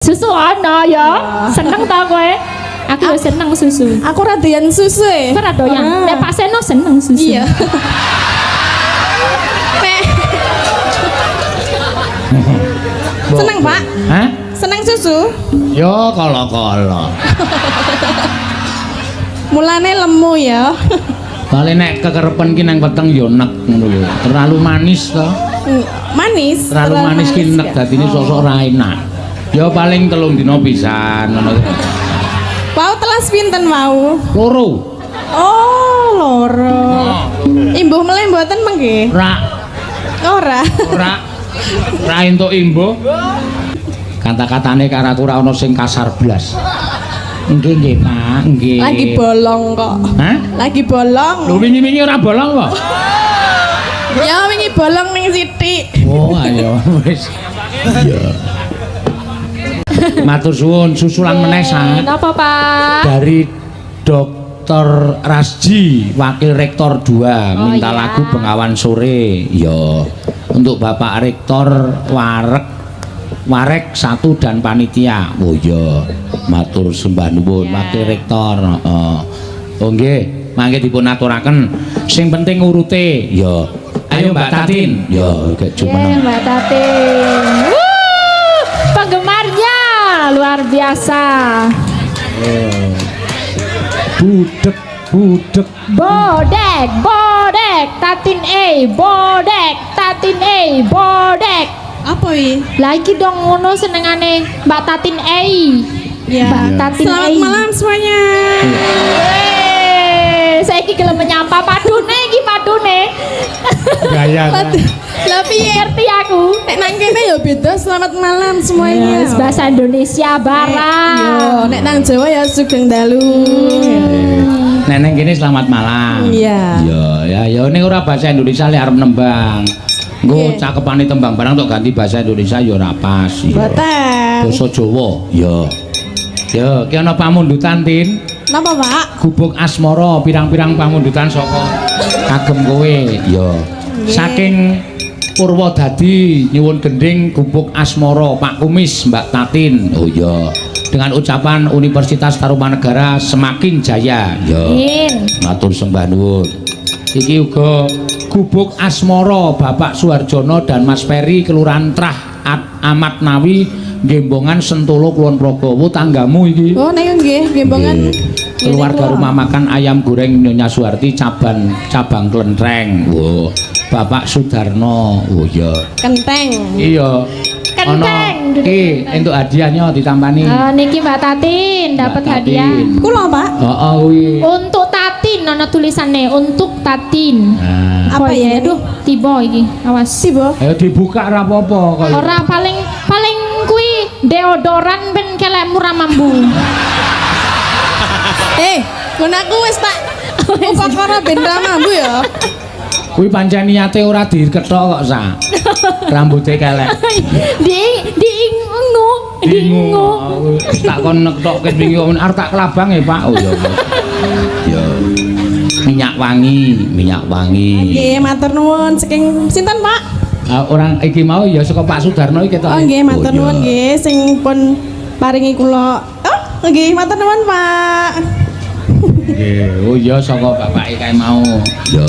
Susu ana ya. Seneng ta kowe? Aku yo seneng susu. Aku ora doyan susu e. Ora doyan. Nek Pak Seno seneng susu. Iya. Seneng, Pak? Hah? Seneng susu? Yo kala-kala. Mulane lemu ya. Bale nek kekerepen ki nang weteng yo nek ngono lho. Terlalu manis to. Manis. Terlalu manis ki nek ya? dadine sosok ora enak. Yo paling 3 dina pisan ngono. Wow, telas pinten mau? Loro. Oh, loro. Imbuh meleh mboten mengke? Ora. Ora. Ora entuk imbuh. Kata-katane karo aku ora ana sing kasar blas. Nggih, Pak, nggih. Lagi bolong kok. Hah? Lagi bolong. Lho wingi-wingi ora bolong kok. Ya wingi bolong ning sithik. Oh, ayo wis. Iya. Matur suwun, susulan meneh Sat. Napa, Pak? Dari Dr. Rasji, Wakil Rektor 2, minta lagu Bengawan Sore. Ya. Untuk Bapak Rektor Warek 1 dan panitia. Oh iya. Matur sembah nuwun Wakil Rektor. Oh nggih, mangke dipun aturaken. Sing penting urute. Ya. Ayo Mbak Tatin. Ya, gak jumeneng. Mbak Tatin. Penggemarnya luar biasa. Budek. Bodek, Tatin bodek, Tatin bodek. Apa iki? Lah iki dong ngono senengane Mbak Tatin Ya. Mbak Tatin Selamat malam semuanya. Saiki gelem menyapa padune iki padune. Gaya. Lah piye? Ngerti aku. Nek nang kene ya beda selamat malam semuanya. Yes, bahasa Indonesia Barat. Yo, nek nang Jawa ya sugeng dalu. Neneng kene selamat malam. Iya. Ya ini ora bahasa Indonesia lek arep nembang. Engko cakepane tembang barang tok ganti bahasa Indonesia ya ora pas. Boten. Basa Jawa. Ya. Ya, ki ana pamundutan Tin. Napa, Pak? Gubuk asmara pirang-pirang pamundutan saka kagem kowe. Ya. Saking Purwodadi nyuwun gending gubuk asmara Pak Kumis Mbak Tatin. Oh iya. Dengan ucapan Universitas Tarumanegara semakin jaya. Ya. Matur sembah nuwun. Iki uga gubuk asmara Bapak Suharjono dan Mas Peri Kelurahan Trah Amat Nawi Gembongan Sentolo Kulon Progo. Tanggamu iki. Oh, nek nggih, Gembongan. Keluarga rumah makan ayam goreng Nyonya Suharti cabang Klentreng. Wo, Bapak Sudarno. Oh iya. Kenteng. Iya. Kenteng. Iki entuk hadiahnya ditampani. Niki Mbak Tatin dapat Mbak hadiah. Tatin. Kula, Pak. Heeh kuwi. Untuk Tatin ana tulisannya untuk Tatin. Nah, Apa ya? Aduh, tiba iki. Awas. Tiba. ayo dibuka ora apa-apa kok. Ora paling kuwi deodoran ben kelek murah mambu. Mun aku wis tak upakara ben mambu ya. Kuwi pancen niate ora dikethok kok, Sa. Rambuté kelek. Diingu. Wis tak kon nektokke wingi arep tak kelabang ya, Pak. Oh ya. Ya. Minyak wangi. Nggih, matur nuwun saking sinten, Pak? Orang iki mau ya saka Pak Sudarno iki ketok. Oh nggih, matur nuwun nggih sing pun paringi kula. Oh, nggih, matur nuwun, Pak. Nggih, oh iya saka bapake kae mau. Ya.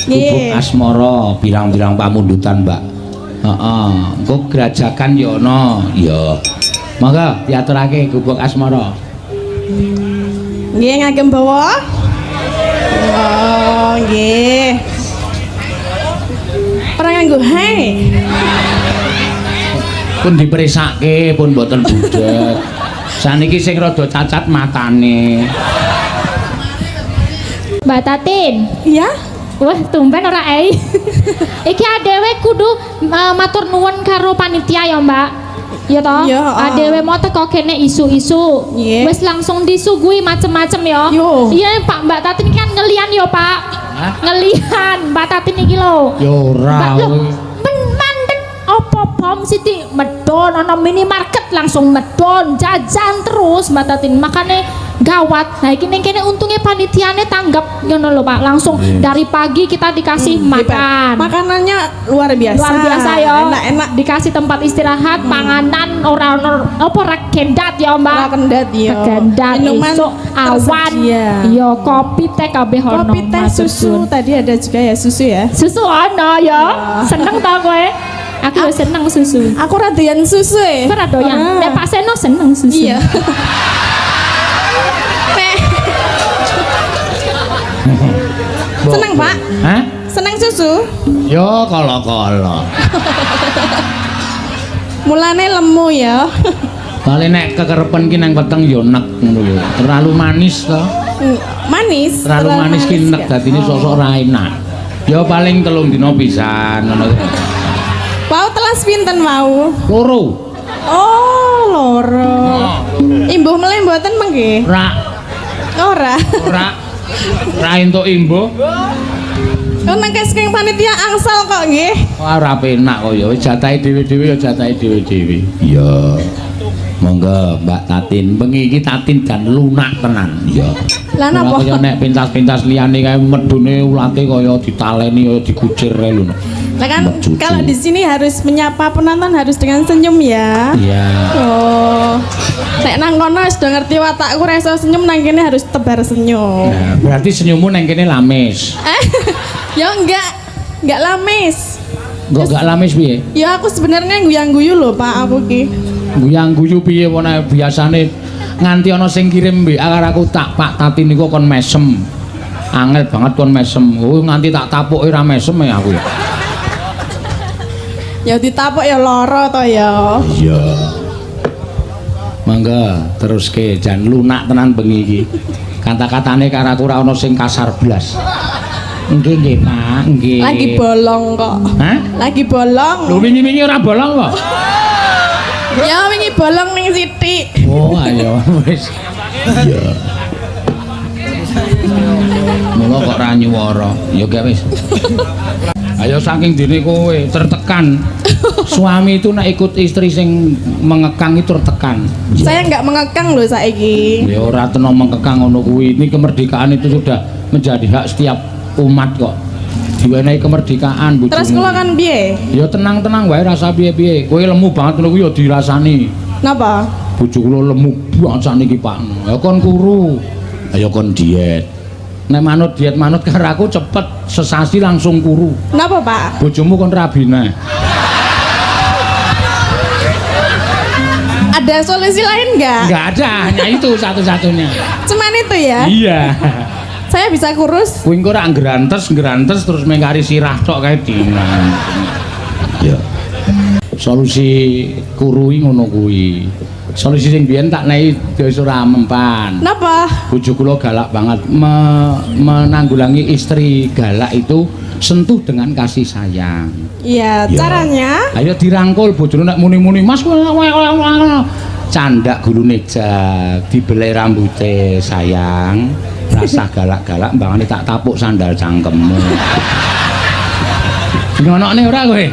Gubuk Nggih. asmara pirang-pirang pamundutan, Mbak. Heeh, engko grajakan ya ana. Ya. Monggo diaturake gubuk asmara. Nggih, ngagem bawa. Oh, nggih. Ora nganggo hai. Pun diperisake, pun mboten budek. Saniki sing rada cacat matane. Mbak Tatin. Iya? Wah, tumben ora Iki adewe kudu matur nuwun karo panitia ya, Mbak. Ya toh? Iya, Adewe mau teko kene isu-isu. Iya. Wis langsung disuguhi macem-macem ya. Yo. Iya, Pak, Mbak Tatin kan ngelian ya, Pak. Hah? Ngelian Mbak Tatin iki lho. Ya ora. Mbak, lho, mandek opo bom siti medon ana minimarket langsung medon jajan terus Mbak Tatin. Makane gawat. Nah iki ning kene untungnya panitiane tanggap ngono lho Pak. Langsung dari pagi kita dikasih makan. Makanannya luar biasa. Luar biasa ya. Enak-enak. Dikasih tempat istirahat, panganan ora apa regendat ya Mbak. Rakendat ya. Regendat Minuman esuk awan. tersedia. Iya, kopi teh kabeh ono. Kopi teh Mas susu Susun. tadi ada juga ya susu ya. Susu ono ya. Seneng ta kowe? Aku yo seneng susu. Aku radian susu ya. Ora doyan. Ah. Nek Pak Seno seneng susu. Iya. Nek. Seneng Pak? Hah? Seneng susu? Yo kala-kala. Mulane lemu ya. Kali nek kekerepen ki nang weteng yo nek ngono lho. Terlalu manis to. Manis. Terlalu manis ki nek nggak? dadine sosok ra enak. Yo paling 3 dina pisan ngono. Mau telas pinten mau? Loro. Oh, loro. Imbuh meleh mboten mengke? Ra Ora. ra entuk imbo. Kok nang kesking panitia angsal kok nggih? Ora penak kok ya jatahe dhewe-dhewe ya jatahe dhewe-dhewe. Iya. Monggo Mbak Tatin, bengi iki Tatin jan lunak tenan. Iya. Lah napa? Kaya nek pintas-pintas liyane kae medune ulate kaya ditaleni kaya dikucir kae lho. Lah kan Mbak Cucu. kalau di sini harus menyapa penonton harus dengan senyum ya. Iya. Oh. Nek nang kono wis do ngerti watakku ra iso senyum nang kene harus tebar senyum. Nah, berarti senyummu nang kene lamis. Ya enggak lamis. Enggak lamis piye? Ya aku sebenarnya guyang-guyu loh Pak aku ki. Guyang-guyu piye wona biasane nganti ana sing kirim WA karo aku tak Pak Tatin niku kon mesem. Angel banget kon mesem. Oh nganti tak tapuki ra mesem ya aku ya. Ya ditapuk ya loro to ya. Iya. Mangga teruske jan lunak tenan bengi iki. Kata-katane karo aku ora ana sing kasar blas. Nggih nggih Pak, nggih. Lagi bolong kok. Hah? Lagi bolong. Lho wingi-wingi ora bolong kok. Ya wingi bolong ning sithik. Oh ayo wis. Iya. Mula kok ra nyuwara. Ya gak wis. Ayo saking dene kowe tertekan. Suami itu nek ikut istri sing mengekang itu tertekan. Saya nggak mengekang loh saiki. Ya ora teno mengekang ngono kuwi. Ini kemerdekaan itu sudah menjadi hak setiap umat kok. Diwenehi kemerdekaan bojomu. Terus kula kan piye? Ya tenang-tenang wae rasa piye-piye. Kowe lemu banget ngono kuwi ya dirasani. Napa? Bojo kula lemu banget sakniki Pak. Ya kon kuru. Ayo kon diet. Nek manut diet manut karo aku cepet sesasi langsung kuru. Napa Pak? Bojomu kon rabina. Ada solusi lain nggak? Enggak ada, hanya itu satu-satunya. Cuman itu ya? Iya. Saya bisa kurus? Kuwi engko ora ngrantes terus mengkari sirah tok kae dingan. Ya. Solusi kurui ngono kuwi. Solusi sing biyen tak nehi wis ora mempan. Napa? Bojo kula galak banget menanggulangi istri galak itu sentuh dengan kasih sayang. Iya, Ya. caranya? Ayo dirangkul bojone nek muni-muni, "Mas, candak gulune jak, dibelai rambute sayang." Rasa galak-galak mbangane tak tapuk sandal cangkemmu. Ngonokne ora kowe?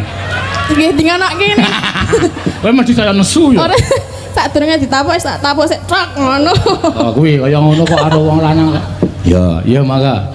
Nggih dingonokke ini. Kowe mesti saya nesu ya. Ora sadurunge ditapuk tak tapuk sik trok ngono. Oh kuwi kaya ngono kok karo wong lanang. Ya, ya mangga.